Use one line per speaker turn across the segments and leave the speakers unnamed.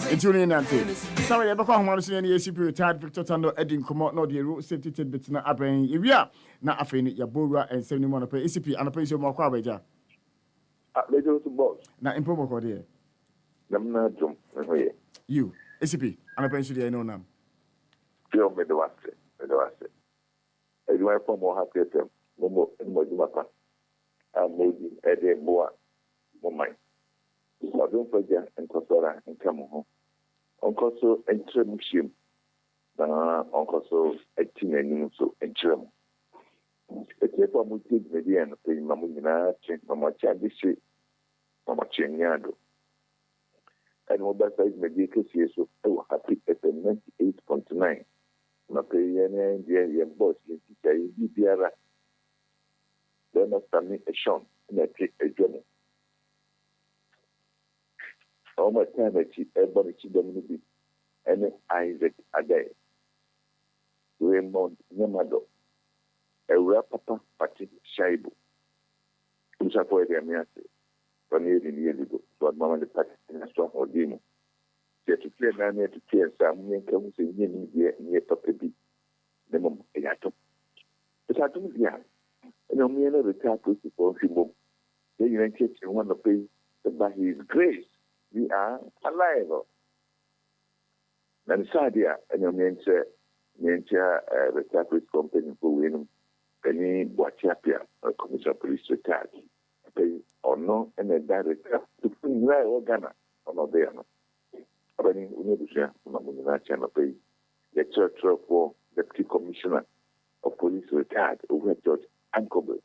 It's only Nancy. Sorry, I'm going to any ACP retired Victor Tando, Edding Commot, no, the road safety tidbits na Abrain. If you are not a fan, your Bora and 71 pay ACP and a place of more Quabaja.
They go to boss.
Now, in Pomo, dear. You, ACP, and a pension, I know now.
Feel me the waste. As you are from more happy at them, Momo and Mojumaka. I'm moving at a boa, Momai. So don't forget and Cosora and come home. Uncle so entrim shim. Uncle so a teen and so entrim. A tape of Muti Median, paying Mamuna, change Mama Chandishi, Mama Chinyado. And what that size medical is so happy at the 98.9. My paying and boss, you Biara. Then Sammy Eshun, and I take a journey. All my time I see everybody Dominic and Isaac Ade. Raymond Nyamador. A papa Fati Shaibu. Who's up for the Amiate. From years ago, but Mamma the Fati in a strong or demo. Yet to clear down here to clear some men comes in near Papa B. The mom, a yato. But I don't know. And I'm near the tap for a few moments. Then you ain't catching one of the by his grace. We are alive. And Sadia, and your mentor, the Tappers company for Winham, any Boachapia, a commissioner of police retired, pay or no, and a director to bring right organa on there. But in Unisha, Mamuna channel pay the church for deputy commissioner of police retired over George Ankobe.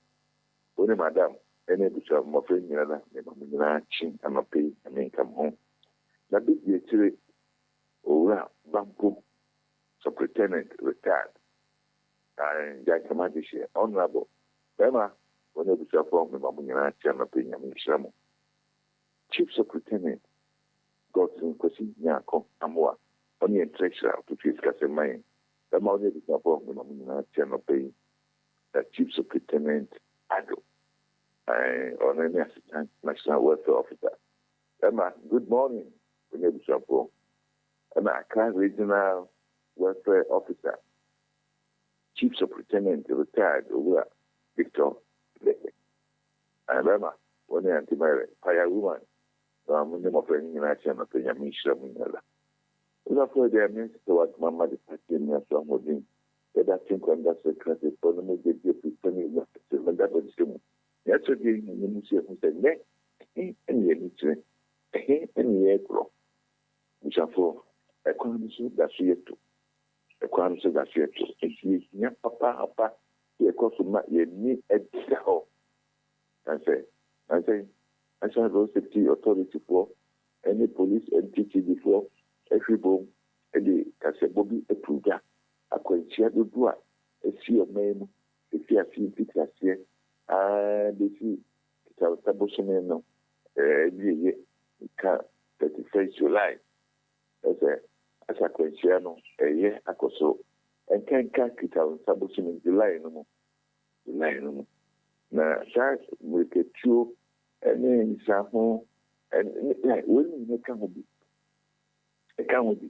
Only Madame. Any bishop, my friend, Mamuna chin, and a pay, and then come home. The big year, or Bampo, Superintendent retired. And Jackamatisha, honorable. Bema, when the bishop from Mamuna chin, and pay, and Shamo. Chief Superintendent, Godson Kwasi Nyako, Amwa, only a treasurer to discuss a mind. The Maudi bishop from Mamuna chin, and pay, the Chief Superintendent, Ado. On any assistant national welfare officer. Emma, good morning, Bishop. Emma, Accra Regional Welfare Officer, Chief Superintendent retired over Victor Leke. And Emma, one anti-marriage, fire woman, I'm name of any nation of the Yamisha Minella. Therefore, they are meant to what Mamma the Passion has some of them. That I think when that's a class of economy, they give to 20 years, and that was the yesterday, the museum said, and the and the April. Which are for economy that's yet to. Economy that's yet to. And she is papa, the customer, you need a hell. I say, road safety authority for any police entity before every bomb, and the Cassabobi approved that. A quenchia do bois, a sea of men, a fear pictures here. They see it's our establishment every year. 31st July as a Quenchiano, a year akoso, and can't catch it our establishment July no more. Now, that will get you and then Saho and when you can be a can be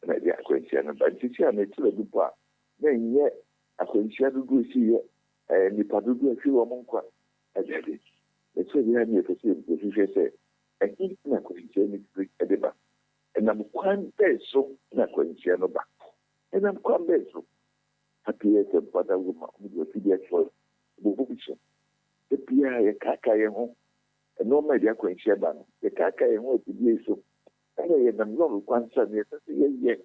an idea Quenchiano, but you see, I made to a good part. Then, yet, a Quenchiano do see it. And the Padudu a few among quite a daddy. Let's say we have here to see the future say, and he's not going to say at the back. And I'm quite best so not going to no back. And I'm quite best so. Happy as a father woman with a PDX for Bobisha. The PI a caca home, and no media going to share ban. The caca and what to be so. And I'm not one son, yes, yes.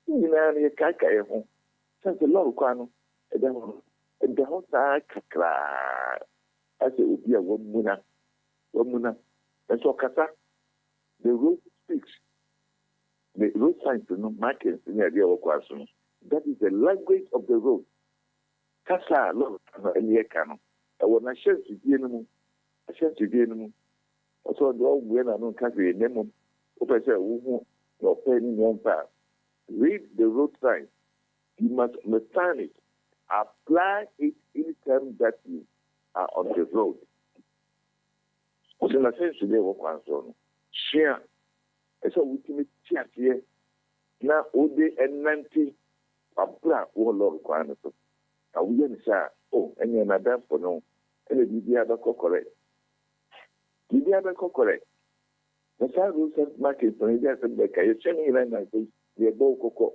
You know, a caca home. Such a lot of quano. And the whole time, as it would be a one muna. And so, Kata, the road speaks. The road signs do not mark it in the idea of question. That is the language of the road. Kasa, love, and the cano. And when I share to the animal, also, the old when I don't carry a name, if I say, no penny, no path. Read the road sign. You must understand it. Apply it anytime that you are on the road. What's in a sense today, what was on? Share ɛsɛ wotumi ti aseɛ na wode ɛnante abra wɔ lɔre kwan no so na woyɛ ne sɛ a ɛnyɛ n'adamfo no ɛna biribiara bɛkɔ correct na saa road market no ebi asɛm bɛka yɛhyɛ no nyinaa na sɛ yɛbɔ wo kɔkɔ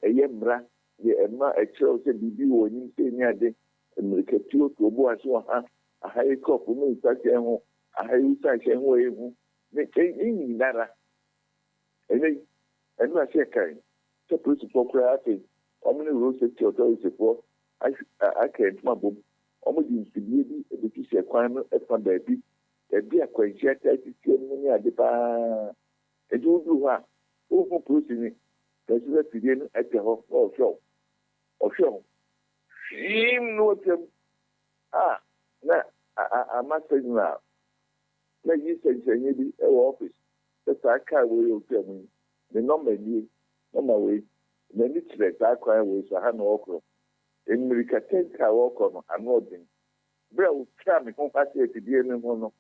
ɛyɛ mmara ɛma ɛkyerɛw sɛ biribi wɔ anim sɛ ni ade mmirikatuo to obu ase wɔ ha aha yi kɔpo no nsa hyɛ ho aha yi nsa hyɛ ho ɛhu ne nyinara ɛno ahyɛ kae sɛ polisifoɔ koraa afei ɔmo ne road safety authorityfoɔ aka ntoma bom ɔmo de mfidie bi ɛbɛsi hyɛ kwan no ɛfa baabi ɛbi akwanhyia taa sisi mu ne ade paa ɛdi woduru hɔ a wohu polisi ni kɛse sɛ fidie no ɛtɛ hɔ na ɔhwɛ ho hwim na wɔtɛm na ama signal na yi sɛnkyɛnye bi ɛwɔ office sɛ saa kaa wei yɛ otwa mu yi ne nɔmba wei n'ani kyerɛ saa kwan wei so ha na wɔkorɔ mmirika tank a wɔkɔ no ano ɔden bere a wotwa me ho ase afidie no ho no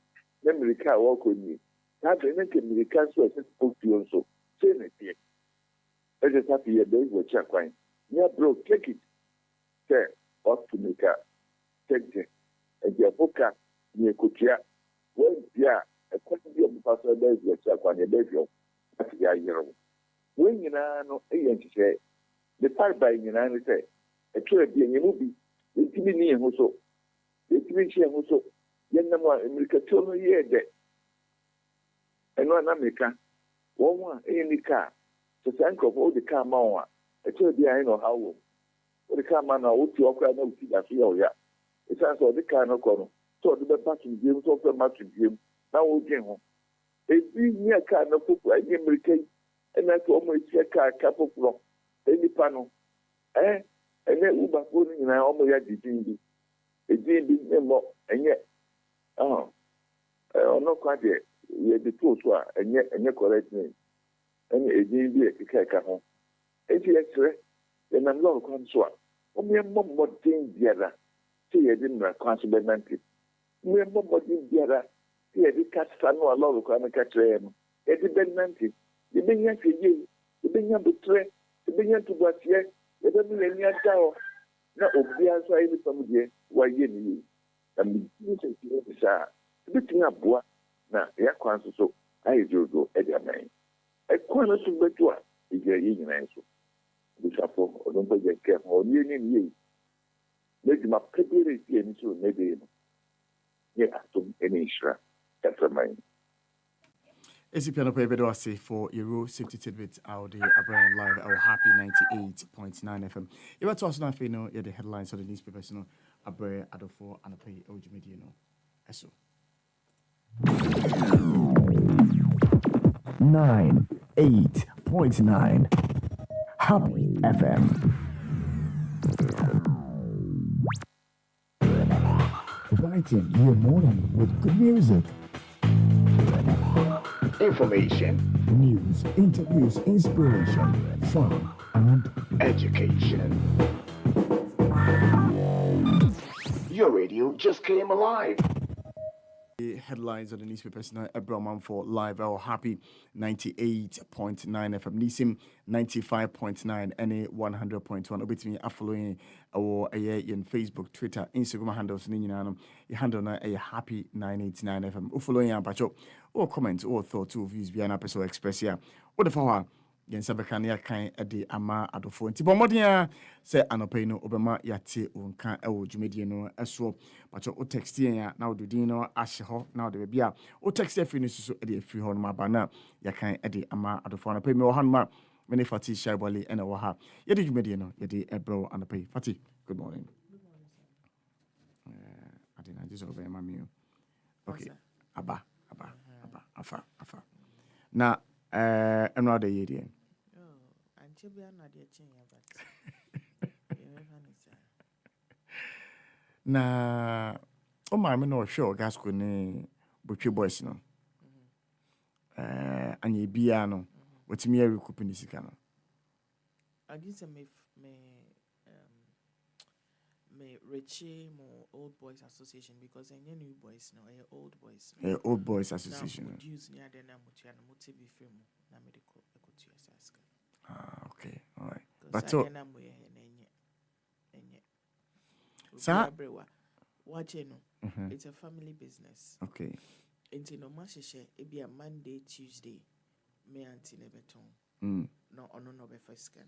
na mmirika a wɔkɔ nie saa bere ne nke mmirika nso a ɛsɛ spokuo nso sei na ɛteɛ ɛsɛ sɛ afei yɛbɛyi wɔkyia kwan nyɛ bro take it sɛ ɔtomika kyɛnkyɛn ɛgyɛfo ka ne ɛkotua wɔnti a ɛkwan bi a ɔmofa so ɛbɛyi wɔkyia kwan yɛbɛhwɛ wo ate yɛayere wo wɔn nyinaa no ɛyɛ nhyehyɛ ne parbae nyinaa ne sɛ ɛtwerɛ bi ɛnyɛ mu bi yɛntumi ne yɛn ho so yɛntumi nhyɛ yɛn ho so yɛnam a mmirikatuo no yɛɛ dɛ ɛno a na mmirika wɔn ho a ɛyɛ ne kaa sɛ saa nkurɔfoɔ wode kaa ma wɔn a ɛtwerɛ bi a ɛyɛ na ɔhaw wɔ mu wode kaa ma no a wotu ɔkora na woti da so yɛ ɔya ɛsiane sɛ ɔde kaa no kɔ no sɛ ɔde bɛba asomdwiem sɛ ɔfɛ ma asomdwiem na wodwen ho ebi nyɛ kaa no foforɔ ɛnyɛ mmirika yi ɛna sɛ ɔmo ekyia kaa foforɔ nipa no ɛnɛ ubafoɔ no nyinaa ɔmo yɛ edin bi ne mmɔ ɛnyɛ ɔno kwa deɛ yɛde to so a ɛnyɛ correct name ɛne edin bi ɛkeka ho eti yɛkyerɛ yɛnam lɔɔre kwan so a ɔmo yɛ mmɔden biara sɛ yɛde mmara kwan so bɛnante ɔmo yɛ mmɔden biara sɛ yɛde kasa no a lɔɔre kwan no ka kyerɛ yɛ no yɛde bɛnante yɛbɛnya hwɛ yie yɛbɛnya botrɛ yɛbɛnya ntoboaseɛ yɛbɛmi n'ani ada hɔ na obiara nso ayɛ nipa mu deɛ wayɛ ne yie na megye sɛ tiɛ ne saa ɛbɛtumi aboa na yɛakwan nso so ayɛ dwoodwoo ɛde aman ɛkwan no so bɛto a ɛgyina yɛ nyinaa so busuafo ɔno mpa gya nkɛ ho ɔno yɛ ne yie n'adwuma pɛ biara ɛsi ani so ne de no yɛ atom ne nhyira ɛfrɛman
ACP and Pay Bedo say for Euro Safety Tidbit out the Abraham Live our happy 98.9 FM. You were to us now, you know, the headlines of the newspapers, you know, Abraham Adolfo and a pay Ojimedi, you know. Eso
98.9 Happy FM. Writing your morning with good music. Information, news, interviews, inspiration, fun, and education. Your radio just came alive.
The headlines of the newspapers now Abraham for live our happy 98.9 FM Nisim 95.9 and 100.1 obetimi following our in Facebook, Twitter, Instagram handles ni nyina your handle na a happy 989 FM following ampacho or comments or thoughts or views via an episode express here what the for yen sabeka na kan de ama adofo nti bomodia se anopai no obema yate onka ewo dwumedie no eso pacho o text yen na ododin no ahye ho na ode bia o text afri no susu de afri ho no mabana yakan de ama adofo anopai me wo hanma mene Fati Shaibu-Ali ena wo ha yede dwumedie no yede ebro anopai Fati good morning. I didn't just over my meal. Okay. Aba afa na eno ade yedie na o ma me no hwe gasco ne botwe boys no anya bia no wotimi ya recoup ni sika no
agisa me Richie mo Old Boys Association because any new boys no old boys
old boys association
use near the na mutia no motibi film na medical ekutu yasaska.
Okay, all right.
But
But
so
so,
na moye enye.
Sa-
Watching it's a family business.
okay.
Into no mashishe it be a Monday, Tuesday, me auntie nebeton.
Mm.
No ono no be first no.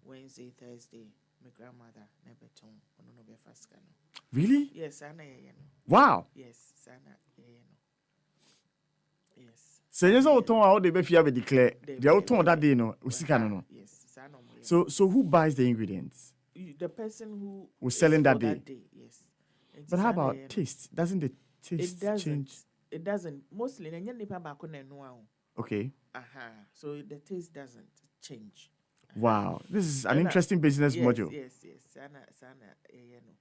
Wednesday, Thursday, my grandmother nebeton ono no be first no.
Really?
Yes, sana ye no.
Wow.
Yes, sana ye no. Yes.
So yes, all ton how they be fear be declare. They all ton that day no. Usika no no.
Yes, sana mo.
So who buys the ingredients?
The person who
Was selling
is
that
for
day.
Yes.
But how about taste? Doesn't the taste
It doesn't.
change?
It doesn't. Mostly, na nipa ba ko na no.
Okay.
So the taste doesn't change.
Wow. This is an interesting business module.
Yes. Sana, you know.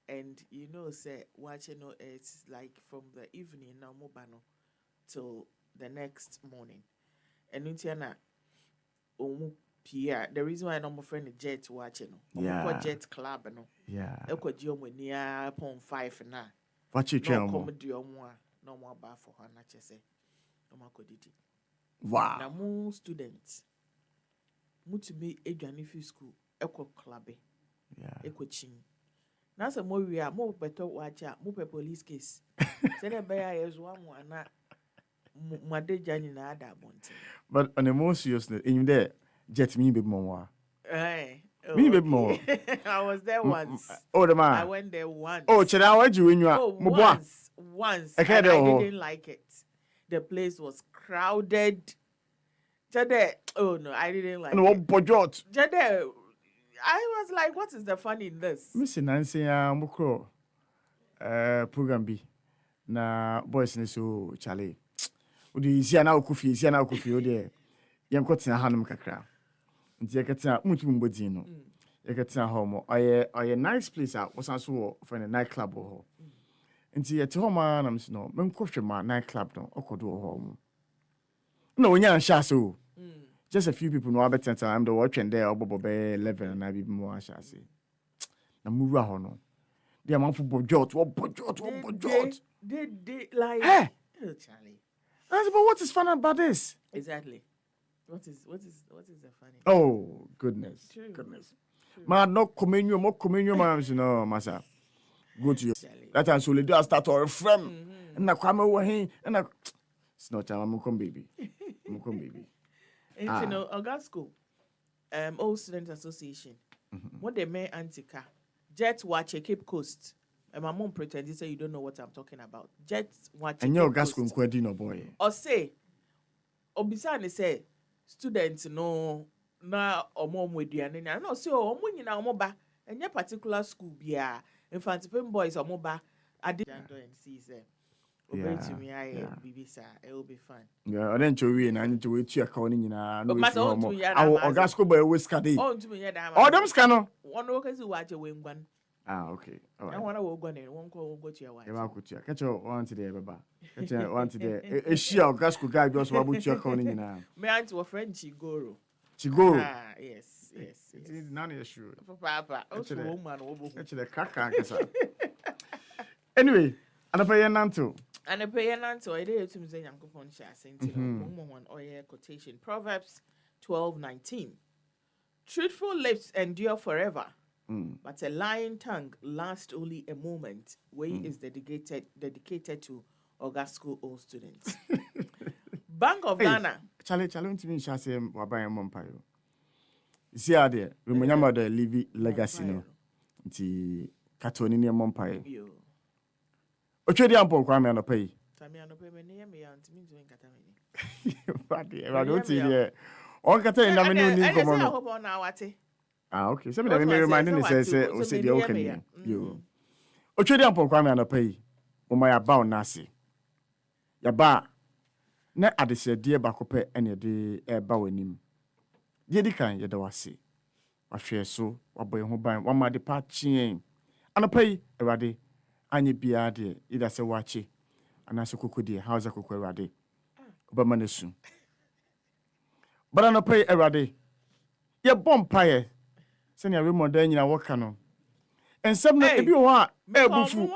And you know, say watching it's like from the evening now mobano till the next morning. And Nutiana Pia, the reason why I'm friend Jet watching
Yeah.
Jet Club no.
Yeah.
Eko Giomo near upon 5 na.
What you
No
tell me?
comedy or more, no more bar for her, not say. No didi.
Wow.
Na mu students. Mu to be a Janifi school, Eko Club,
Yeah.
Eko Ching. Now some more we are more better watcher, more police case. Say the bear is one Made Jani na ada bonte.
But on a more serious note, in there, jet me bit more.
Hey.
Me bit more.
I was there once.
Oh, the man.
I went there once.
Oh, Cheda, what you in your
Once.
Okay,
And
there,
I
oh.
didn't like it. The place was crowded. Jade, oh no, I didn't like
No,
it.
Bojot.
Jade, I was like, what is the fun in this?
Miss Nancy, Mukro, program B. Na boys ni so Charlie. Udi isi ana okufi ode. Yen kwetena hanum kakra. Nti yeketena mutu mbodi no. Yeketena ho mo. Oye nice place a wasan so wo for the night club ho. Nti yete ho ma na msi no. Menkohwe ma night club no okodo ho mo. No onya ansha so. Just a few people know about I'm the watching there obobo be 11 and I be more ansha say. Na muwa ho no. They man for bojot.
They like
Hey!
Oh, Charlie.
I said, but what is fun about this?
Exactly. What is the funny?
Oh, goodness.
True.
Goodness. Man, no communion, man. No, massa. Go to your. That time, so they do start to refrain. And I come over here, and I. It's not time, I'm come baby.
And you know, August school, Old Students Association, what they may Antica, Jet Watch a Cape Coast. And my mom pretends to say you don't know what I'm talking about. Jet Watch a
And
Cape
your gas
Coast.
couldn't no boy.
Or say, Obisani say, students no na mom with you and I know so when na omoba and your particular school be in fancy boys omoba I didn't and see say obey to me I BBC it will be fun.
Yeah, I didn't show you and I need to wait to your calling in a no.
Our
gas go by a whisker day.
Oh, to me,
Oh, them scano.
One workers who watch a wing one.
Ah, okay. All right.
I want to go in one call go to your wife.
Catch your one today, Baba. Catch your one today. A sheer gas could guide us what your calling in a.
Me aunt to a friend Chigoro.
Chigoro.
Ah, yes.
It is none of your shoe.
Papa, also woman.
Actually, kaka. Anyway, and I pay an answer.
And I pay an answer. I did to say Uncle Poncha saying one or quotation. Proverbs 12:19. Truthful lips endure forever. But a lying tongue lasts only a moment. Way is dedicated to August school old students. Bank of Ghana.
Charlie, to me, shall say, Wabayam Mompayo. See how there, Nyamador live legacy no. The Catonian Mompayo. Ochedi ampo kwa me anopai.
Sammy anopai me near me aunt me doing Catamini.
Fati, I don't see there. On Catay na me no ni komo no.
I hope on our
Ah, okay. So me reminding say o say the okay. Yo. Ochedi ampo kwa me anopai. O my about nasi. Ya ba na adese de ba kope ene de e ba wanim. De di kan ye da wase. Ahwe so, waboy ho ban, wa ma de pa chien. Anopai ewade anye bia de ida se wache. Anase kokodi hausa kokko ewade. Obama nesu. But anopai ewade. Ye bompaye. Senya Raymond nyina woka no. Ensem na ebi wo a ebufu.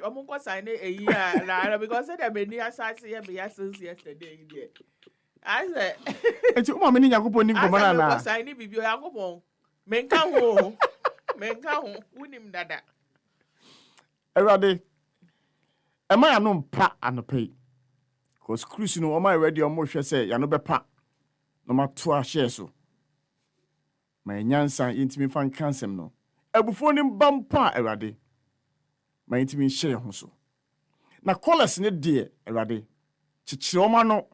Omo sign a year na because said I many assassin be since yesterday there. I said,
Enti uma me ni Yakobon ni komana na.
because I need bibi Yakobon. Menka ho. Menka ho. Unim dada.
Erade. Am I no pa anope? Cause cruise no am I ready or more say ya no be pa. No ma to a share so. My nyansa intimi fan cansem no. Ebufo ni bampa erade. My intimi share ho so. Na callers ne de erade. Chichire oma no.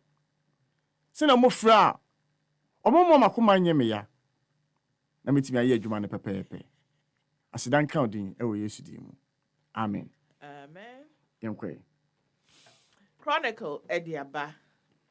Se na mo fra. Omo makoma nye me ya. Na metimi aye adwuma ne pepepe. Asidan ka odin ewo Yesu di mu. Amen.
Amen.
Yankwe.
Chronicle Ediaba.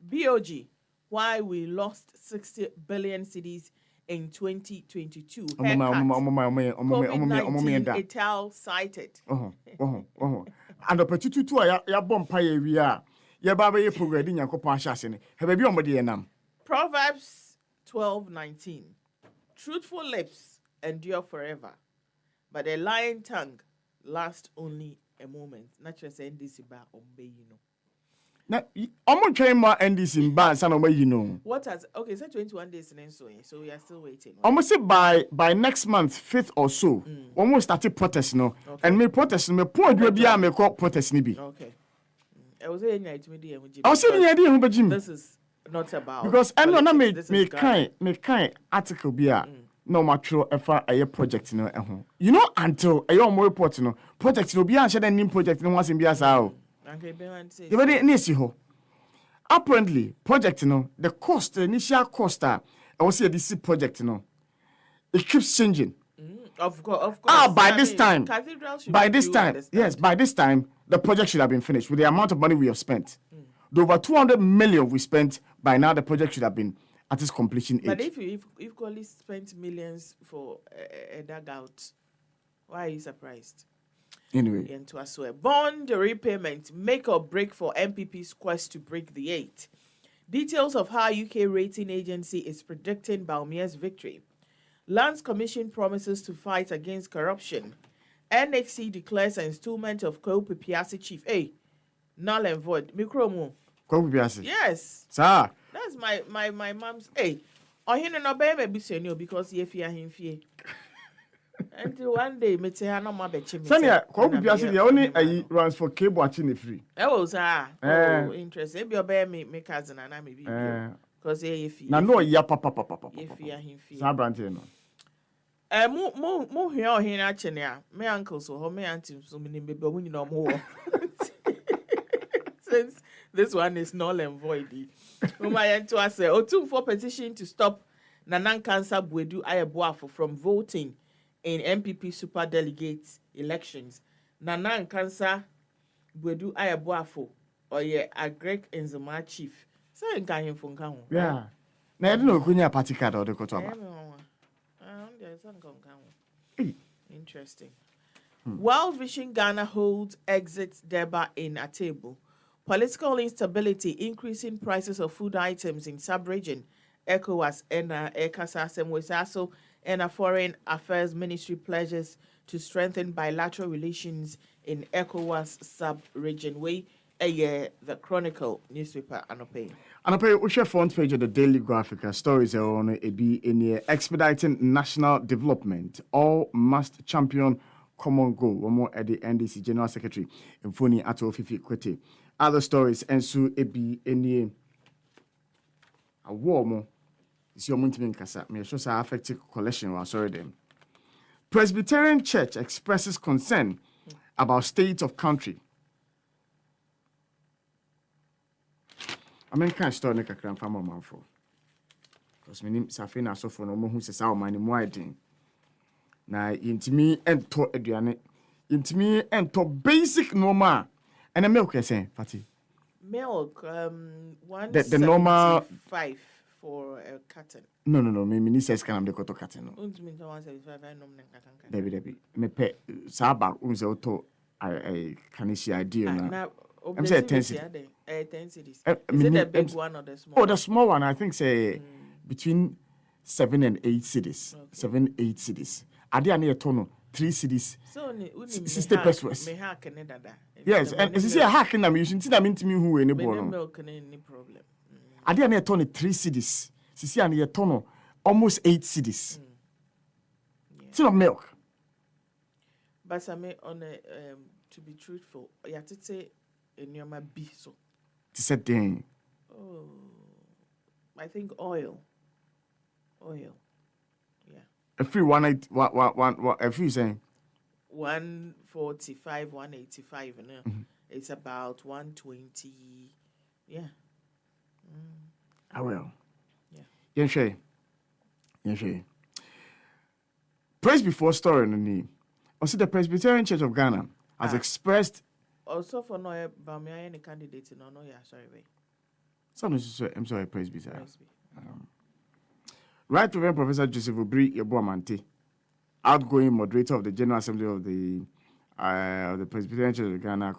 BOG. Why we lost 60 billion cedis in 2022. COVID-19 Ital cited.
And the petitu ya bompa ye wi a ye ba be program din Yakopon ahase ne. He ba bi omode nam.
Proverbs 12:19. Truthful lips endure forever, but a lying tongue lasts only a moment. Not just NDC ba ombe you know.
Na omo twen ma NDC mba san omo yi no.
What has okay, so 21 days in so we are still waiting.
Almost say by next month 5th or so. Almost started protest no.
Okay.
And me protest me po adwa bia me call protest ni bi.
Okay. I was saying I
was saying you dey hu bajim.
This is not about
because I know na
politics.
me kind article bia no matro efa aye project no eho. You know until aye omo report no project no bia anhye na nim project no wasem bia sa o.
Okay, Ben says.
You better nesi ho. Apparently, project the cost, the initial cost I was say this project it keeps changing.
Of course.
By this time,
yes,
by this time, the project should have been finished with the amount of money we have spent. The over 200 million we spent, by now the project should have been at its completion age.
But if you equally spent millions for a dugout, why are you surprised?
Anyway.
Into a swear. Bond repayment make or break for MPP's quest to break the 8. Details of how UK rating agency is predicting Baumia's victory. Lands Commission promises to fight against corruption. NXC declares installment of Kopi Piasi chief. Hey, null and void. Mikromo.
Kopi Piasi?
Yes.
Sir.
That's my mom's. Hey, oh, he no baby be senior because ye fear him fear. Until one day, me say I no more bet me.
Sanya, Kopi Piasi the only runs for cable watching free.
Oh, sir. Oh, interesting. Maybe obey me cousin and I maybe because ye fear.
Na no ya papa.
Ye fear him fear.
Sa brante no.
Mo here or here actually. Me uncle so ho me auntie so many baby when you know more. Since this one is null and void. To us say, 2 petition to stop Nanan Cancer Bwedu Ayeboafo from voting in MPP super delegates elections. Nanan Cancer Bwedu Ayeboafo or ye a Greg Enzema chief. So in Ganyan Funkan.
Yeah. Na I don't know kunya party card or the kotoba.
Interesting. World Vision Ghana holds exit Deba in a table. Political instability, increasing prices of food items in sub-region. ECOWAS and ECASA Semwesaso and a Foreign Affairs Ministry pledges to strengthen bilateral relations in ECOWAS sub-region. The Chronicle newspaper Anope.
Anope, we share front page of the Daily Graphic stories on in expediting national development. All must champion common goal. One more at the NDC General Secretary Mfoni Ato Fifi Kwete. Other stories and so any a war is your muntimin kasa. Me show sa affected collection was sorry them. Presbyterian Church expresses concern about state of country. I mean can't store nika kran fama manfo. Because my name Safina so for no mo hu se sa o man mu aden. Na intimi ento aduane. Intimi ento basic normal. And a milk, say, Fati.
Milk,
the normal
5 for a carton.
No. Me says can am the koto carton. No. Debbie. Me pay Saba unze auto I can see idea now. I'm saying 10 cities.
10 cities. Is it the big one or the small?
Oh, the small one. I think say between 7 and 8 cities. Okay. 7-8 cities. Ade ane a tono 3 cities.
So
60 pesos. Yes, and as you say, a hack in them, you should see them into me who any born.
Milk any problem.
I didn't a ton of 3 cities. Sisi and a ton of almost 8 cities. Tin of milk.
But I mean, on a to be truthful, you have to say in your be so.
It's a thing.
Oh, I think oil. Yeah.
A free 180, what, a free saying
145, 185, it's about 120. Yeah.
I will.
Yeah.
Yenshe. Praise before story no need. Also, the Presbyterian Church of Ghana has expressed.
Also, for no, Bamiya any candidate, no, yeah, sorry, wait.
I'm sorry, Presbyterian. Right Reverend Professor Joseph Obri Yeboamante, outgoing moderator of the General Assembly of the Presbyterian Church of Ghana.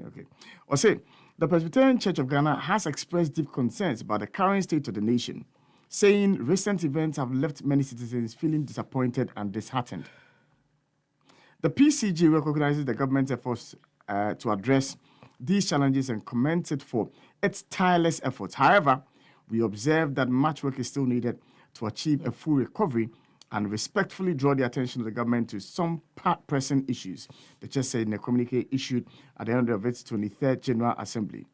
Okay. Also, the Presbyterian Church of Ghana has expressed deep concerns about the current state of the nation, saying recent events have left many citizens feeling disappointed and disheartened. The PCG recognizes the government's efforts to address these challenges and commends it for its tireless efforts. However, we observe that much work is still needed to achieve a full recovery and respectfully draw the attention of the government to some pressing issues, the church said in a communique issued at the end of its 23rd General Assembly.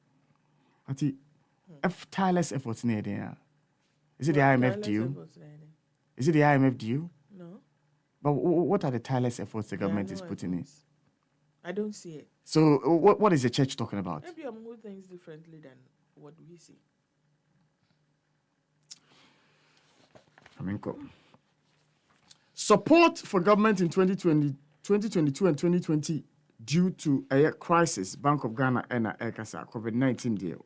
Fati, tireless efforts near there. Is it the IMF due? Is it the IMF due?
No.
But what are the tireless efforts the government is putting in?
I don't see it.
So what is the church talking about?
Maybe I'm doing things differently than what we see.
Support for government in 2022 and 2020 due to a crisis, Bank of Ghana and Ekasa COVID-19 deal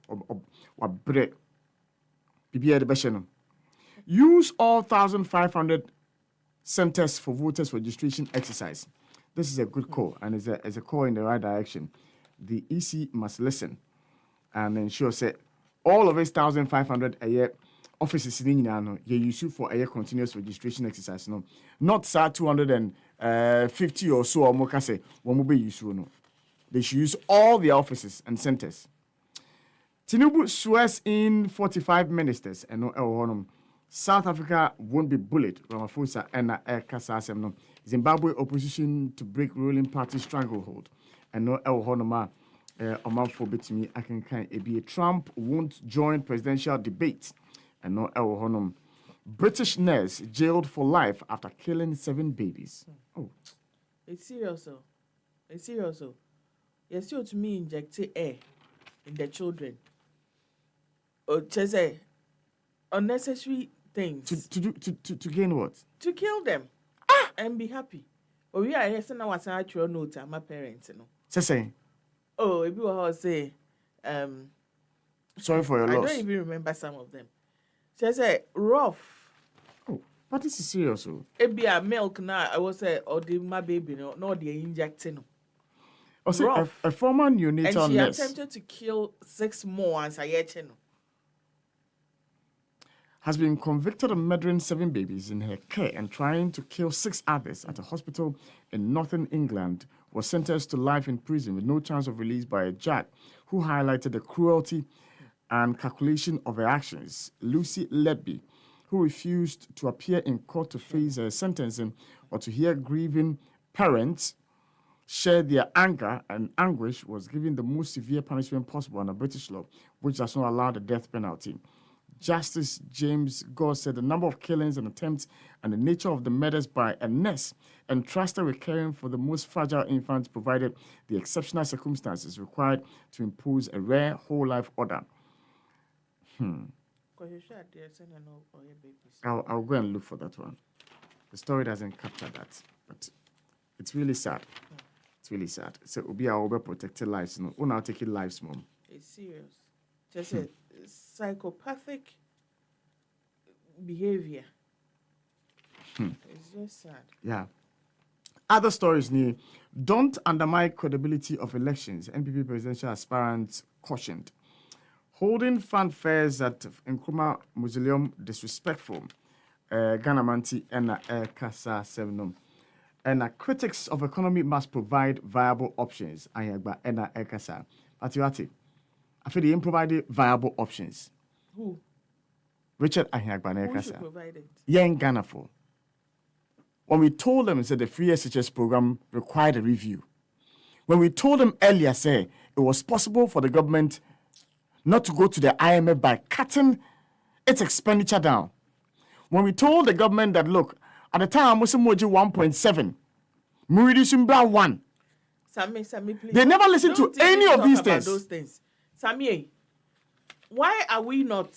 or break. Use all 1,500 centers for voters registration exercise. This is a good call and is a call in the right direction. The EC must listen and ensure that all of its 1,500 a year offices in India you use for a year continuous registration exercise. No, not 250 or so or more. Say one will be used. No, they should use all the offices and centers. Tinubu swears in 45 ministers and no South Africa won't be bullied. Ramaphosa and Kasasem no. Zimbabwe opposition to break ruling party stranglehold and no Honoma. For betimi I can be Trump won't join presidential debate and no honum. British nurse jailed for life after killing 7 babies. Oh,
it's serious. It's serious. You're still to me inject air in the children. Or just say unnecessary things.
To gain what?
To kill them and be happy. Or we are here now as an actual note to my parents, you know.
Say.
Oh, if you will say,
sorry for your loss.
I don't even remember some of them. She said, rough.
Oh, but this is serious.
It be a milk now. I was say, or the my baby, no, the injecting.
Also, a former neonatal
and she
nurse
attempted to kill 6 more as I yet.
Has been convicted of murdering 7 babies in her care and trying to kill 6 others at a hospital in northern England, was sentenced to life in prison with no chance of release by a judge who highlighted the cruelty and calculation of her actions. Lucy Ledby, who refused to appear in court to face her sentencing or to hear grieving parents share their anger and anguish, was given the most severe punishment possible under British law, which does not allow the death penalty. Justice James Gore said the number of killings and attempts and the nature of the murders by a nurse entrusted with caring for the most fragile infants provided the exceptional circumstances required to impose a rare whole life order. I'll go and look for that one. The story doesn't capture that, but it's really sad. It's really sad. So we'll be our protected lives. We're now taking lives, Mom.
It's serious. Just a psychopathic behavior. It's just sad.
Yeah. Other stories, don't undermine credibility of elections. NPP presidential aspirants cautioned. Holding fanfares at Nkrumah Mausoleum disrespectful. Ghana Manti and Kasa Sevenum. And critics of economy must provide viable options. Ayagba and Kasa. Atiwati. I feel they provided viable options.
Who?
Richard Ahiagbane
Who should
Kasa.
provide it?
Yen Ghana for. When we told them, said the free SHS program required a review. When we told them earlier, say it was possible for the government not to go to the IMF by cutting its expenditure down. When we told the government that, look, at the time, we 1.7, we reducing by 1.
Sammy, please.
They never listen to
Don't
any
even
of these
talk about
things.
those things. Sammy, why are we not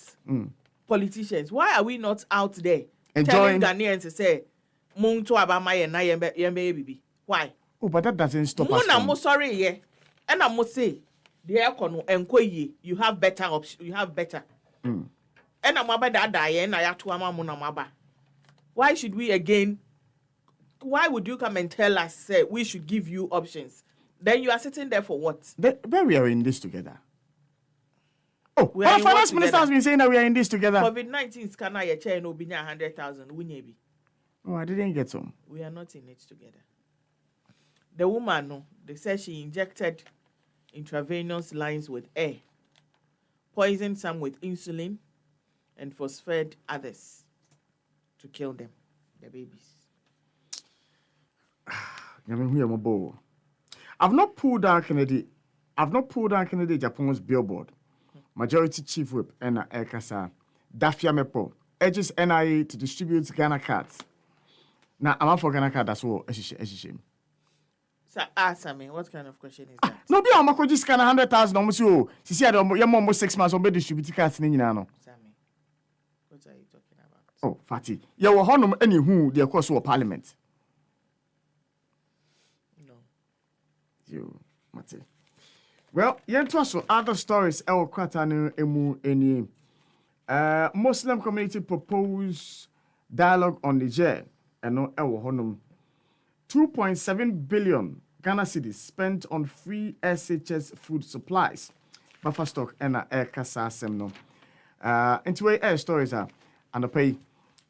politicians? Why are we not out there
Enjoying-
telling Ghanaians to say, "Muntu abama ye na yembe bibi"? Why?
Oh, but that doesn't stop us
Muna
from...
mo sorry yeah, and I must say, the aircon enkoye, you have better option. You have better. And I'm about that die and I have to muna. Why should we again? Why would you come and tell us say we should give you options? Then you are sitting there for what?
Where we are in this together. Oh,
We are
our
in what
finance minister has
together?
been saying that we are in this together.
COVID-19 scanner your chair no binya 100,000 winyebi.
Oh, I didn't get some.
We are not in it together. The woman, no, they said she injected intravenous lines with air, poisoned some with insulin, and force-fed others to kill them, the babies.
I've not pulled down Kennedy Japan's billboard. Majority Chief Whip and Ekasa Dafia Mepo urges NIA to distribute Ghana cards. Now, I'm out for Ghana card as well.
So answer me, what kind of question is that?
No, be a just scan 100,000 almost you. See, I don't almost 6 months on be distribute cards in Yano.
Sammy, what are you talking about?
Oh, Fati. You will honor any who the course of parliament.
No.
You, Mate. Well, so other stories. El Kratanu Emu Eni. Muslim community propose dialogue on Niger. And no El Honum. 2.7 billion Ghana cedis spent on free SHS food supplies. Buffer stock and air kasa semno. Into air stories are and pay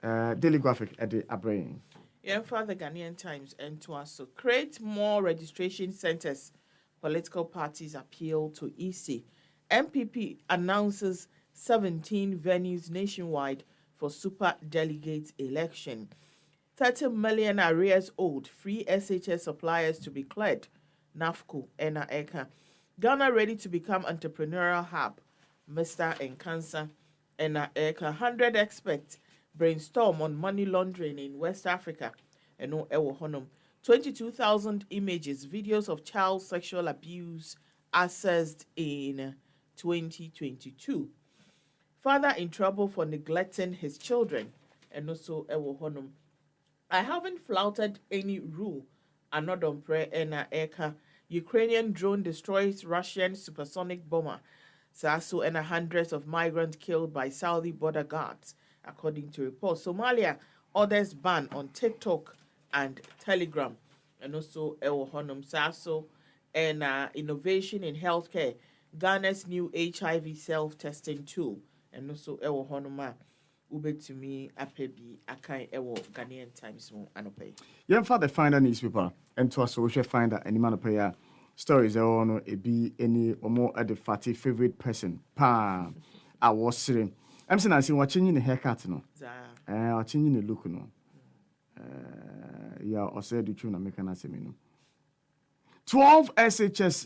daily graphic at the Abrain.
Yeah, for the Ghanaian Times and to us. So create more registration centers. Political parties appeal to EC. MPP announces 17 venues nationwide for super delegate election. 30 million arrears owed, free SHS suppliers to be cleared. NAFCO, ENA, ECA. Ghana ready to become entrepreneurial hub. Mr. Nkansa, ENA, ECA. 100 experts brainstorm on money laundering in West Africa. Eno Ewo Honum. 22,000 images, videos of child sexual abuse accessed in 2022. Father in trouble for neglecting his children. And also Ewo Honum. I haven't flouted any rule. Anodon prayer ena eka. Ukrainian drone destroys Russian supersonic bomber. Sasu and hundreds of migrants killed by Saudi border guards, according to reports. Somalia orders ban on TikTok and Telegram. And also Ewo Honum Sasu and innovation in healthcare. Ghana's new HIV self-testing tool. And also Ewo Honuma. Ube to me, Apebi, Akai Ewo, Ghanaian Times, Anope.
Yeah, for the finder newspaper, and to us, we shall find that any man of prayer stories are on a be any or more at the Fati favorite person. Pa, I was sitting. I'm saying, I see watching in the haircut, no. Watching in the look, no. Yeah, or said the tune, American Asemino. 12 SHS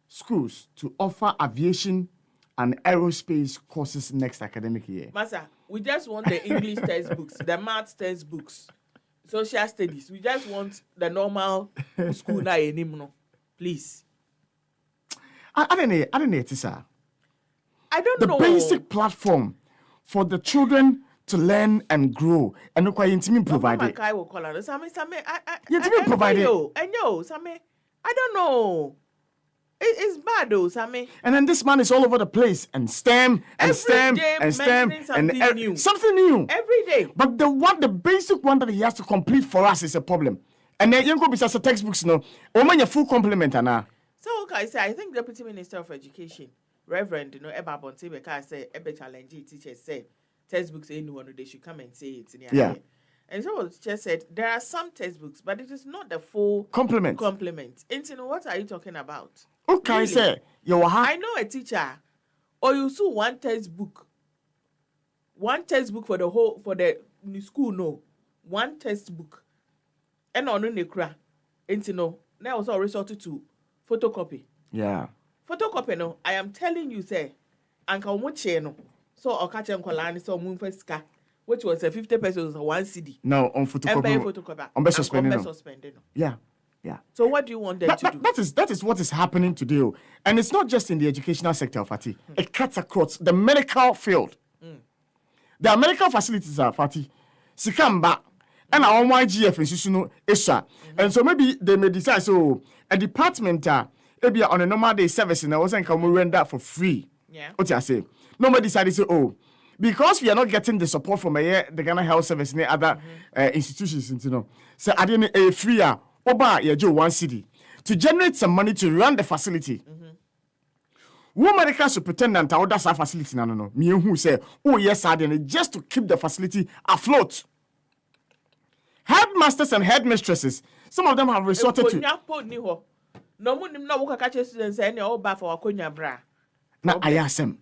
schools to offer aviation and aerospace courses next academic year.
Masa, we just want the English textbooks, the math textbooks, social studies. We just want the normal school na enimno. Please.
I don't know, sir.
I don't
The
know.
basic platform for the children to learn and grow, and look, intimate provided.
I will call her. Sammy,
Yeah, to be provided.
I know, Sammy. I don't know. It's bad though, Sammy.
And then this man is all over the place and STEM and
Every
STEM
day
and STEM
mentioning
and
something new.
something new.
Every day.
But the basic one that he has to complete for us is a problem. And then you go besides the textbooks, no. Oman your full complement, Anna.
So okay, I say I think Deputy Minister of Education, Reverend, Eba Bontebe, I say Ebe challenge teachers say textbooks anyone they should come and say it in your
Yeah.
And so the teacher said there are some textbooks, but it is not the full
Complement.
Into what are you talking about?
Okay,
Really?
say you
I know a teacher, or you saw one textbook one textbook for the school, no. One textbook. And on the kra. Ain't no. Now also resorted to photocopy.
Yeah.
Photocopy, no. I am telling you, say, Uncle Moche, no. So I'll catch Uncle Lani, so moon first car, which was a 50 pesos or 1 CD.
No, on photocopy. On best suspended. Yeah. Yeah.
So what do you want them to do?
That is what is happening today. And it's not just in the educational sector, Fati. It cuts across the medical field. The medical facilities are, Fati, Sikamba, and our YGF institution, Eshun. And so maybe they may decide, so a department, maybe on a normal day service, and I wasn't come render for free.
Yeah.
What I say? Nobody decided, say, because we are not getting the support from the Ghana Health Service and other institutions, so I didn't a free, Oba, 1 city to generate some money to run the facility. One medical superintendent, or that's our facility, no. Me who say, oh yes, I didn't, just to keep the facility afloat. Headmasters and headmistresses, some of them have resorted to.
No one no work catch students any all bad for Konya bra.
Now I ask them.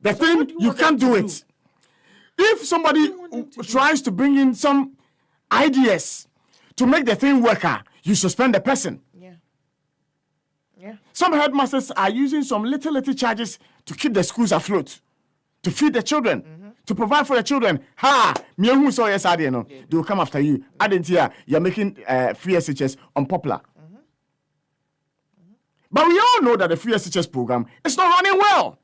The thing you can't do it. If somebody tries to bring in some ideas to make the thing work, you suspend the person.
Yeah.
Some headmasters are using some little charges to keep the schools afloat, to feed the children, to provide for the children. Me who saw yes, they will come after you. I didn't hear you're making free SHS unpopular. But we all know that the free SHS program is not running well.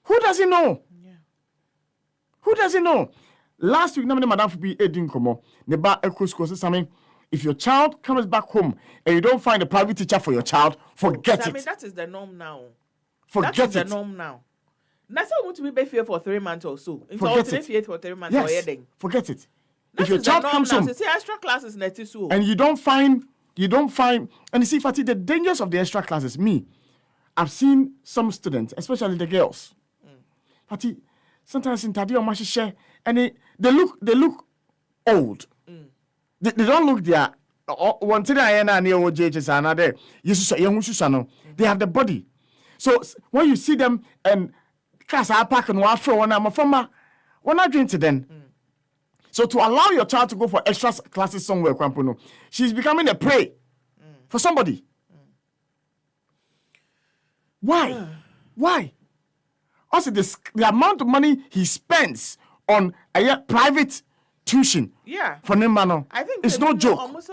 Who doesn't know? Who doesn't know? Last week, Madam Fubi Edin Komo, Neba Echo School, Sammy. If your child comes back home and you don't find a private teacher for your child, forget it.
That is the norm now.
Forget
that is
it.
the norm now. That's how want to be fear for 3 months or so.
Forget it.
Fear for 3 months
yes.
or
Forget it.
That
if your child comes home,
say extra classes
and you don't find, and you see, Fati, the dangers of the extra classes. I've seen some students, especially the girls. Fati, sometimes in Tadio Mashishe, and they look old. They don't look there. One thing I know JHS another. They have the body. So when you see them and class I pack and one not drink to them. So to allow your child to go for extra classes somewhere, she's becoming a prey for somebody. Why? Why? Also, the amount of money he spends on a private tuition for Nemano,
I think
it's no joke.
Almost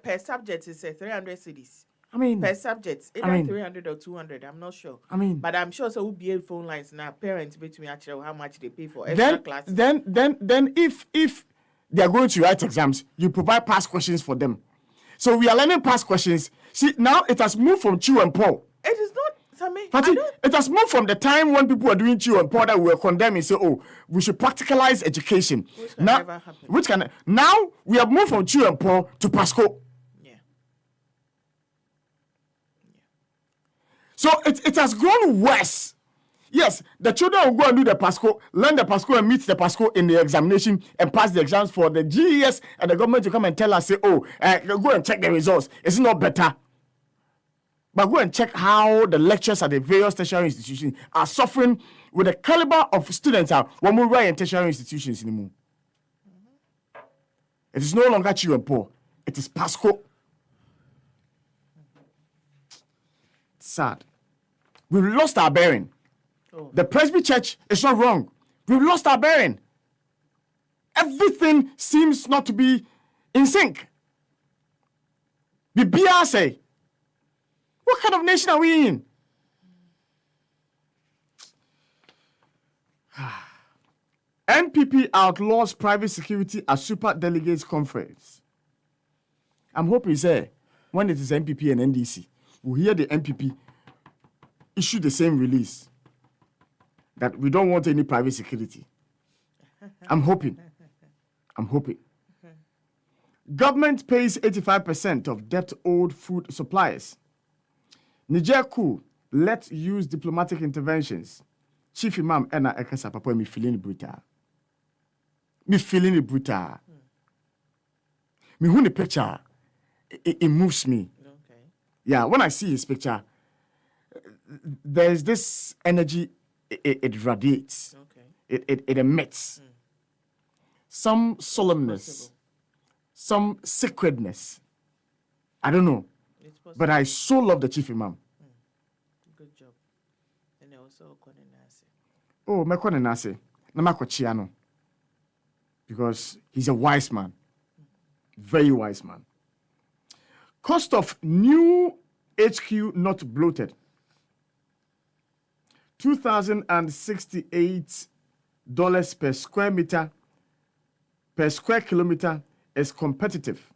per subject is 300 cedis.
I mean,
per subject, either 300 or 200. I'm not sure. But I'm sure so will be phone lines now. Parents between actually how much they pay for extra classes.
Then if they are going to write exams, you provide past questions for them. So we are learning past questions. See, now it has moved from chew and pour.
It is not.
Fati, it has moved from the time when people were doing chew and pour that we were condemning and say, we should practicalize education. Which can now we have moved from chew and pour to Pasco. So it has grown worse. Yes, the children will go and do the Pasco, learn the Pasco and meet the Pasco in the examination and pass the exams for the GES and the government to come and tell us, say, go and check the results. It's not better. But go and check how the lectures at the various tertiary institutions are suffering with the caliber of students when we write in tertiary institutions anymore. It is no longer chew and pour. It is Pasco. It's sad. We've lost our bearing. The Presby Church is not wrong. We've lost our bearing. Everything seems not to be in sync. The BRC. What kind of nation are we in? NPP outlaws private security at Super Delegates Conference. I'm hoping, sir, when it is NPP and NDC, we'll hear the NPP issue the same release that we don't want any private security. I'm hoping. Government pays 85% of debt-owed food suppliers. Niger coup, let's use diplomatic interventions. Chief Imam Ena Ekasa Papa, me feeling brutal. Me who the picture, it moves me.
Okay.
Yeah, when I see his picture, there's this energy, it radiates.
Okay.
it emits some solemnness,
Possible.
some sacredness. I don't know.
It's possible.
But I so love the chief imam.
Good job. And also Konenase.
Oh, mekone nase. Na makochia no. Because he's a wise man. Very wise man. Cost of new HQ not bloated. $2,068 per square meter, per square kilometer is competitive.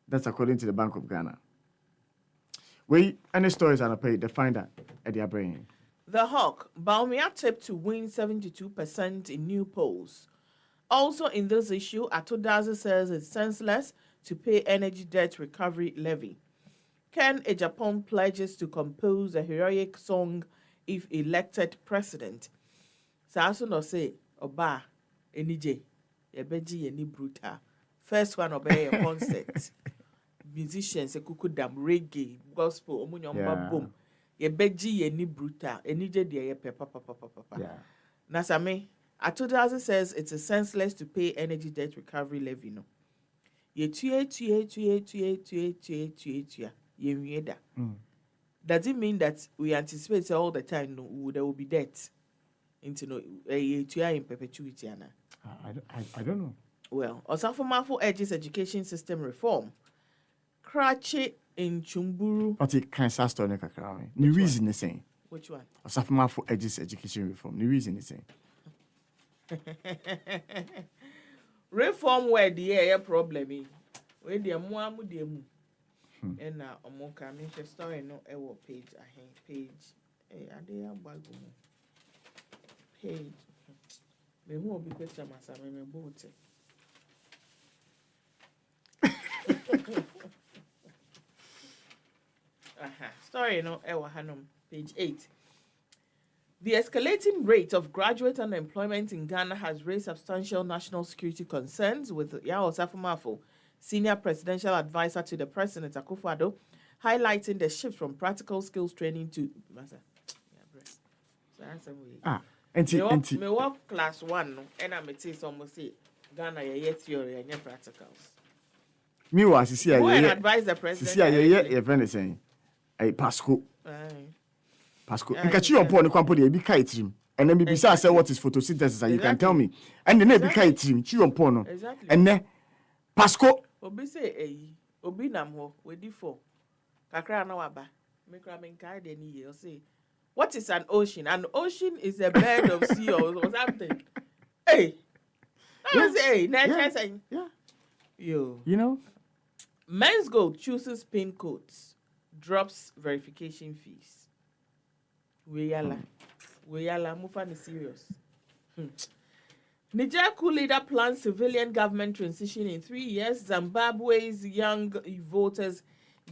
That's according to the Bank of Ghana. Any stories are paid, the finder at their brain.
The Hawk, Baumia tipped to win 72% in new polls. Also in this issue, Atodazi says it's senseless to pay energy debt recovery levy. Ken Ejapong pledges to compose a heroic song if elected president. Saso no say, Oba, enije, yebeji yeni bruta. First one obey a concert. Musicians, a kukudam, reggae, gospel, omunyomba boom. Yebeji yeni bruta, enije diye papa.
Yeah.
Nasame, Atodazi says it's senseless to pay energy debt recovery levy no. Tuya. Does it mean that we anticipate all the time no there will be debt into no tuya in perpetuity Anna?
I don't know.
Well, Osafomafo urges education system reform. Krache in Chumburu.
But it can't start story kakra. The reason is saying.
Which one?
Osafoma for edges education reform. The reason is saying.
Reform where the air problem is. Where the amu de mu. And now omoka me story no ewo page page. Ade agbago mu. Page. Me who obi picture masa me bote. Story no ewa hanum page 8. The escalating rate of graduate unemployment in Ghana has raised substantial national security concerns, with Yao Osafomafo, senior presidential advisor to the president Akufo-Addo, highlighting the shift from practical skills training to me work class 1 no and I say some say Ghana ye theory and practicals.
Me was see
Go and advise the president.
See your friend is saying. Hey, Pasco. Pasco.
Yeah,
Because you upon the company, be kitrim. And then besides say what is photosynthesis, and you can tell me. And then be kitrim, you upon.
Exactly.
And then Pasco.
Obi say obi nam ho we di for. Kakra na waba. Me kra me kai de ni ye say. What is an ocean? An ocean is a bed of sea or something. Hey. I say,
Yeah.
Yo.
You know?
Men's Gold chooses pin codes, drops verification fees. Weyala, Mufan is serious. Niger coup leader plans civilian government transition in 3 years. Zimbabwe's young voters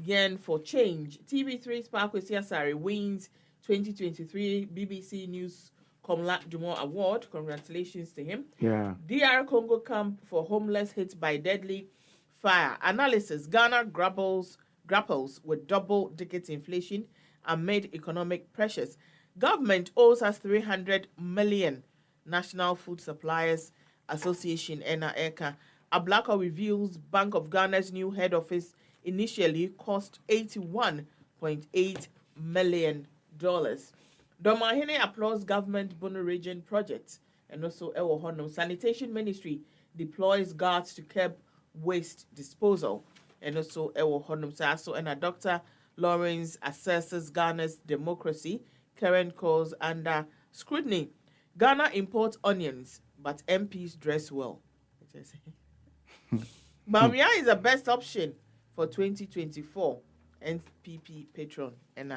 yearn for change. TV3's Parkwesi Asare wins 2023 BBC News Komla Dumo Award. Congratulations to him.
Yeah.
DR Congo camp for homeless hit by deadly fire. Analysis: Ghana grapples with double-digit inflation amid economic pressures. Government owes us 300 million. National Food Suppliers Association (NAECA). Ablaka reveals Bank of Ghana's new head office initially cost $81.8 million. Domahene applauds government Bono region project. And also Ewo Hono Sanitation Ministry deploys guards to curb waste disposal. And also Ewo Hono Saso and Dr. Lawrence assesses Ghana's democracy. Current calls under scrutiny. Ghana imports onions, but MPs dress well. Bamia is the best option for 2024. NPP patron and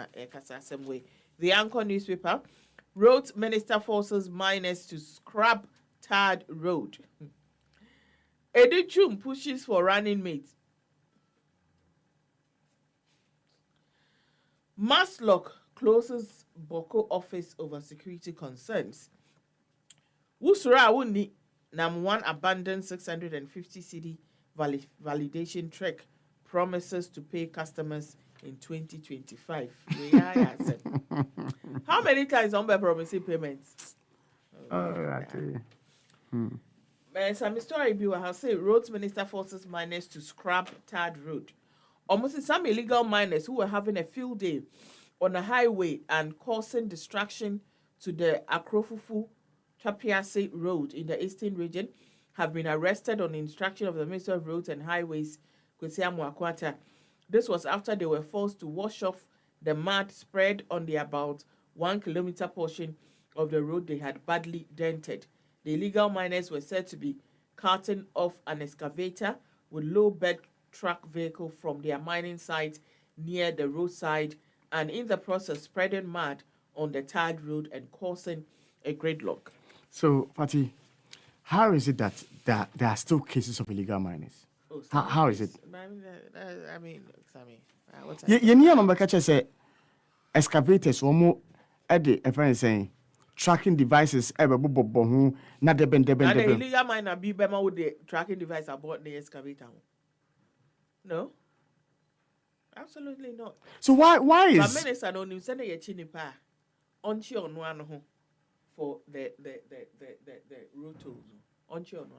same way. The Anchor newspaper wrote Minister forces miners to scrap tarred road. Edichum pushes for running mate. Maslock closes Boko office over security concerns. Wusura Wuni Nam 1 abandoned 650 cedi validation trek, promises to pay customers in 2025. How many times on by promising payments? Oh, Some story be what I say. Roads Minister forces miners to scrap tarred road. Almost some illegal miners who were having a field day on a highway and causing distraction to the Akrofufu Chapiase Road in the eastern region have been arrested on instruction of the Minister of Roads and Highways, Kwesi Amoakwata. This was after they were forced to wash off the mud spread on the about 1 kilometer portion of the road they had badly dented. The illegal miners were said to be carting off an excavator with low-bed truck vehicle from their mining site near the roadside and in the process spreading mud on the tarred road and causing a gridlock.
So, Fati, how is it that there are still cases of illegal miners? How is it?
I mean, Sammy, what's
You need to catch say excavators one more at the friend saying tracking devices ever bobo not the
the illegal miner be bema with the tracking device aboard the excavator. No, absolutely not.
So why is
but minister no you send a chinipa on chi on one for the road tolls on chi on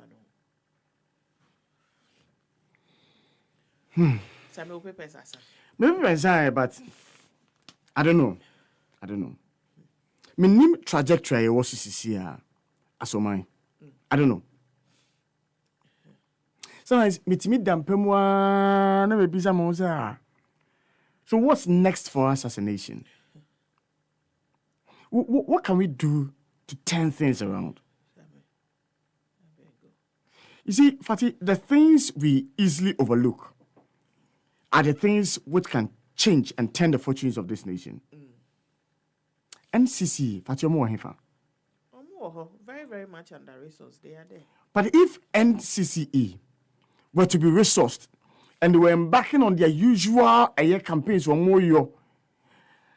one. Sammy papers asa.
Maybe but I don't know. Minim trajectory was CCC as mine. I don't know. Sometimes me dampemwa na maybe some. So what's next for us as a nation? What can we do to turn things around? You see, Fati, the things we easily overlook are the things which can change and turn the fortunes of this nation. NCC, Fati,
very, very much under resourced. They are there.
But if NCCE were to be resourced and they were embarking on their usual campaigns or more,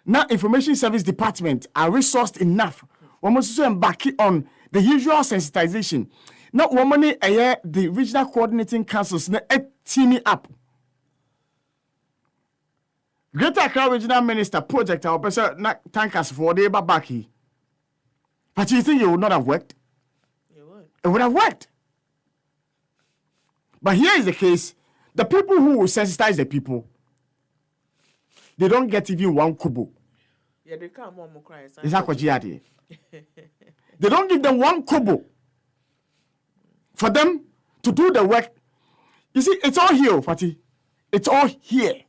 now Information Service Department are resourced enough. We must also embark on the usual sensitization. Now, woman, the regional coordinating councils teaming up. Greater Accra Regional Minister project our person not thank us for the back. But you think it would not have worked?
It would.
It would have worked. But here is the case. The people who will sensitize the people, they don't get even one kobo.
Yeah, they can't more cry.
Is that what you had here? They don't give them one kobo for them to do the work. You see, it's all here, Fati. It's all here.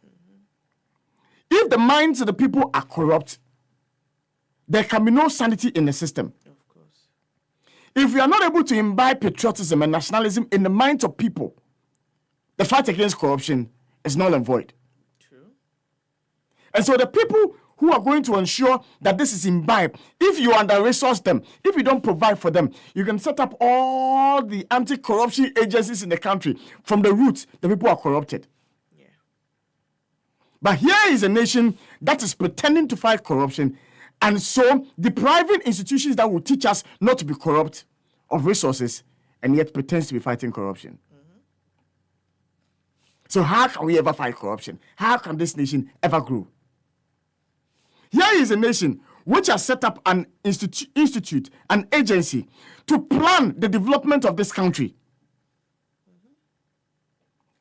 If the minds of the people are corrupt, there can be no sanity in the system.
Of course.
If we are not able to imbibe patriotism and nationalism in the minds of people, the fight against corruption is null and void.
True.
And so the people who are going to ensure that this is imbibed, if you under-resource them, if you don't provide for them, you can set up all the anti-corruption agencies in the country. From the roots, the people are corrupted.
Yeah.
But here is a nation that is pretending to fight corruption, and so depriving institutions that will teach us not to be corrupt of resources, and yet pretends to be fighting corruption. So how can we ever fight corruption? How can this nation ever grow? Here is a nation which has set up an institute, an agency to plan the development of this country.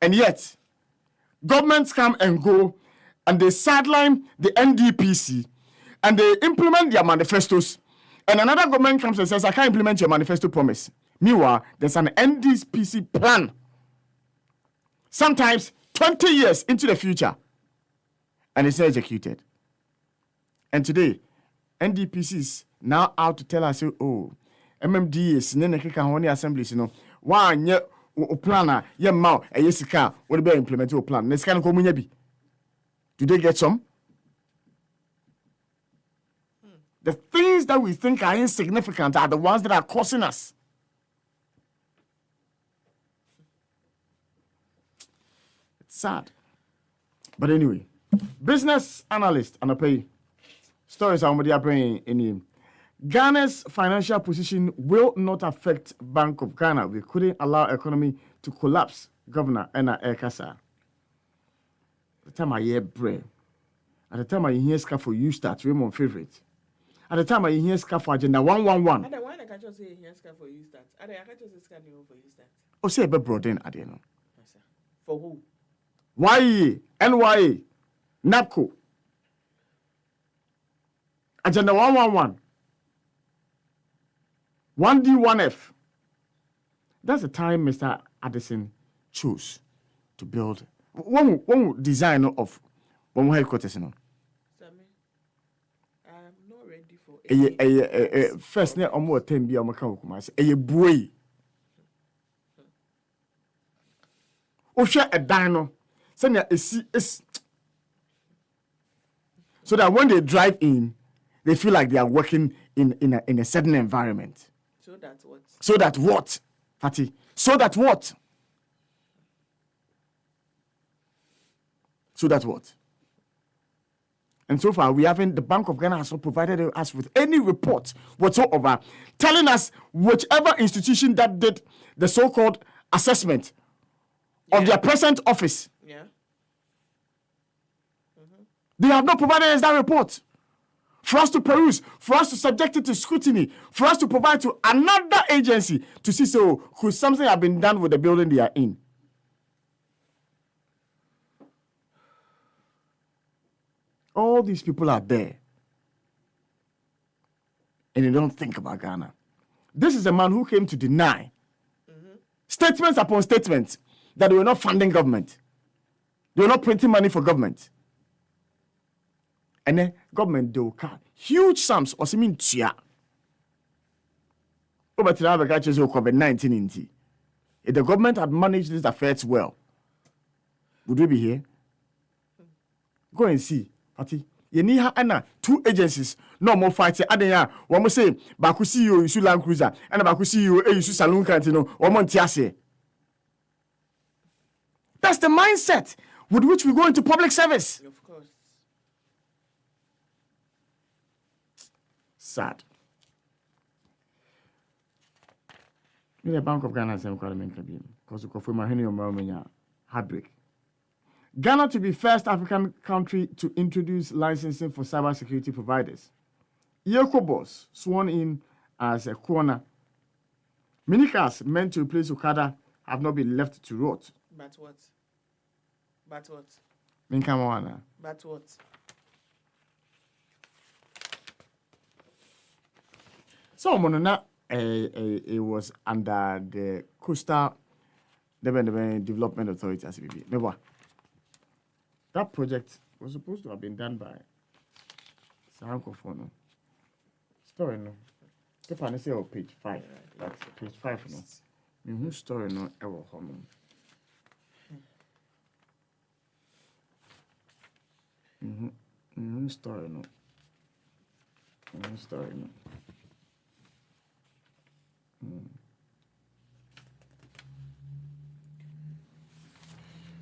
And yet, governments come and go and they sideline the NDPC and they implement their manifestos. And another government comes and says, I can't implement your manifesto promise. Meanwhile, there's an NDPC plan. Sometimes 20 years into the future, and it's not executed. And today, NDPC is now out to tell us, oh, MMD is in the assemblies, you know, why plan, yeah, ma, a yesika, what about implementing a plan? Let's kind of come in. Do they get some? The things that we think are insignificant are the ones that are causing us. It's sad. But anyway, business analyst, and I pay stories somebody are bringing in. Ghana's financial position will not affect Bank of Ghana. We couldn't allow economy to collapse. Governor Enna Ekasa. The time I hear bread, at the time I hear scar for you start Raymond favorite. At the time, I hear scar for agenda 111.
And why I can't just say here's for you start. And I can't just say scan you for you start.
Oh, say a bit broad in, I don't know.
For who?
YE, NYA, NAPCO, agenda 111, 1D, 1F. That's the time Mr. Addison chose to build one design of one headquarters.
Sammy, I'm not ready for
First, ne omo 10 bi omo kan Kumasi. Buey. Ohwe edan no. Senya is so that when they drive in, they feel like they are working in a certain environment.
So that what?
So that what? Fati. So that what? So that what? And so far, we haven't, the Bank of Ghana has not provided us with any report whatsoever telling us whichever institution that did the so-called assessment of their present office.
Yeah.
They have not provided us that report for us to peruse, for us to subject it to scrutiny, for us to provide to another agency to see so could something have been done with the building they are in. All these people are there. And they don't think about Ghana. This is a man who came to deny statements upon statements that they were not funding government. They were not printing money for government. And then government, they will cut huge sums or something. Over to the catches of COVID-19. If the government had managed these affairs well, would we be here? Go and see. Fati, you need her 2 agencies. No more fighting. Adenya, one more say, Baku CEO, you Land Cruiser, and Baku CEO, you Saloon Cantino, or Montiase. That's the mindset with which we go into public service.
Of course.
Sad. The Bank of Ghana has because you confirm my heartbreak. Ghana to be first African country to introduce licensing for cybersecurity providers. Yekobos sworn in as a coroner. Minicars meant to replace Okada have not been left to rot.
But what? But what?
Minkamwana.
But what?
So Monona it was under the Coastal Development Authority as BB. Remember? That project was supposed to have been done by Sankofono. Story no. Paper no say on page 5. That's page 5 no. Who story no ever hono. Story no. Story no.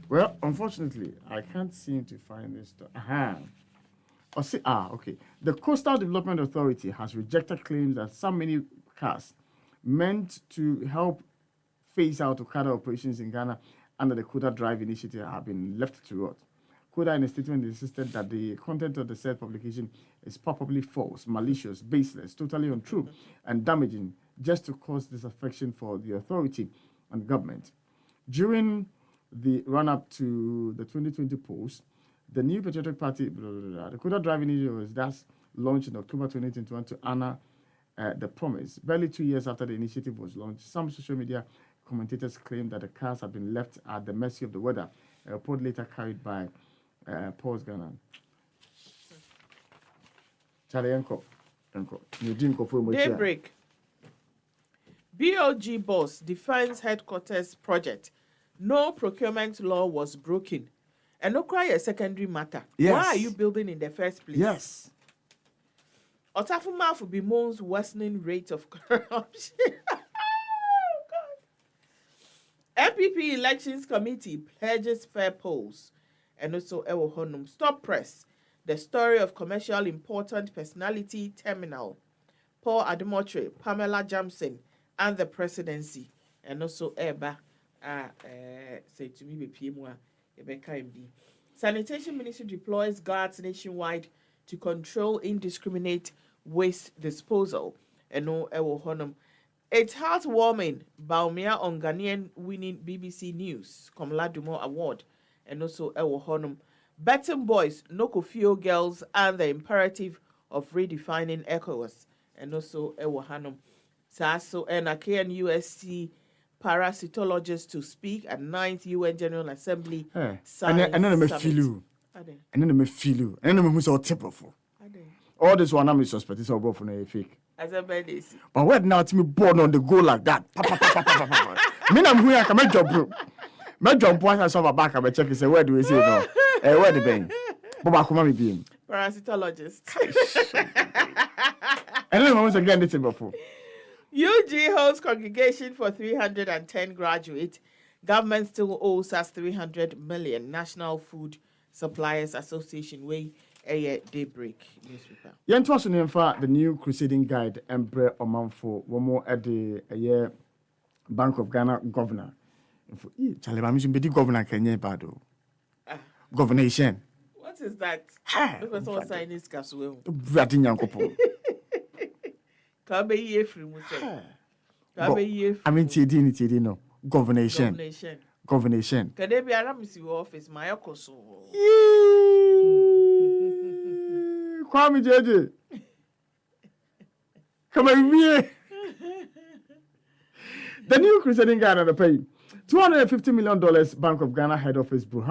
Well, unfortunately, I can't seem to find this story. Okay. The Coastal Development Authority has rejected claims that some mini cars meant to help phase out Okada operations in Ghana under the Koda Drive initiative have been left to rot. Koda, in a statement, insisted that the content of the said publication is palpably false, malicious, baseless, totally untrue, and damaging, just to cause disaffection for the authority and government. During the run-up to the 2020 polls, the New Patriotic Party, the Koda Drive initiative was thus launched in October 2021 to honor the promise. Barely 2 years after the initiative was launched, some social media commentators claimed that the cars had been left at the mercy of the weather. A report later carried by Paul's Ghana.
Daybreak. BOG boss defines headquarters project. No procurement law was broken. And no cry a secondary matter.
Yes.
Why are you building in the first place?
Yes.
Otafuma for Bimon's worsening rate of corruption. MPP Elections Committee pledges fair polls. And also Ewo Honum Stop Press. The story of commercial important personality terminal. Paul Ademotre, Pamela Jamson, and the presidency. And also Eba. Say to me, PMwa, Rebecca MD. Sanitation Ministry deploys guards nationwide to control indiscriminate waste disposal. And no, honum. It's heartwarming. Baumia on Ghanaian winning BBC News Komla Dumo Award. And also honum. Betting boys, no kofio girls, and the imperative of redefining ECOWAS. And also hanum. Saso and a KNUST parasitologist to speak at 9th UN General Assembly.
And then I feel you. And then I feel you. And then I so typical. All this one I'm suspect is all from a fake.
As a bad is.
But what now to me born on the go like that? Me I'm here, I can make job bro. My job once I saw my back, I check and say, where do we say no? Where the bang? But I come be
Parasitologist.
And then once again, this before.
UG holds congregation for 310 graduates. Government still owes us 300 million. National Food Suppliers Association way a daybreak newspaper.
Yen to in fact the new crusading guide and bre omanfo one more at the year Bank of Ghana governor. For Charlie Mamishin be the governor Kenya bado. Governation.
What is that? Because all sign is castle.
Bratin Yankopo.
Kabe ye free musa. Kabe ye.
I mean TD no. Governation. Governation.
Can they be aramisi office my okoso?
Kwame JJ. Come on here. The new crusading guide on the pay $250 million Bank of Ghana head office Bruhan